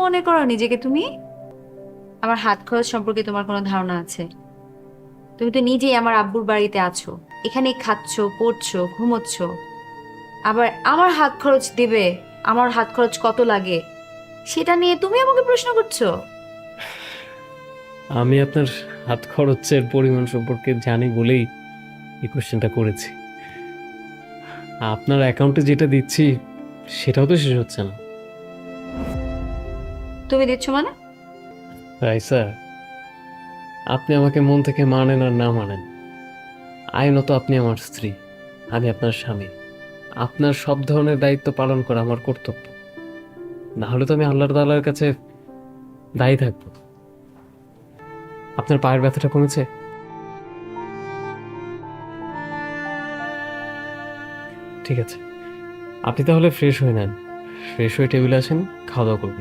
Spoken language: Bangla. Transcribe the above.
মনে করো নিজেকে তুমি? আমার হাত খরচ সম্পর্কে তোমার কোনো ধারণা আছে? তুমি তো নিজেই আমার আব্বুর বাড়িতে আছো, এখানেই খাচ্ছো, পড়ছো, ঘুমোচ্ছো, আবার আমার হাত খরচ দেবে। আমার হাত খরচ কত লাগে সেটা নিয়ে তুমি আমাকে প্রশ্ন করছো? আমি আপনার হাত খরচের পরিমাণ সম্পর্কে জানি বলেই এই কোশ্চেনটা করেছি। আপনার অ্যাকাউন্টে যেটা দিচ্ছি সেটাও তো শেষ হচ্ছে না। তুমি দিচ্ছ মানে? রাইসা, আপনি আমাকে মন থেকে মানেন আর না মানেন, আইনত আপনি আমার স্ত্রী, আমি আপনার স্বামী। আপনার সব ধরনের দায়িত্ব পালন করা আমার কর্তব্য। না হলে তো আমি আল্লাহ তাআলার কাছে দায়ী থাকবো। আপনার পায়ের ব্যথাটা কমেছে? ঠিক আছে, আপনি তাহলে ফ্রেশ হয়ে নেন। ফ্রেশ হয়ে টেবিলে আসেন, খাওয়া দাওয়া করবেন।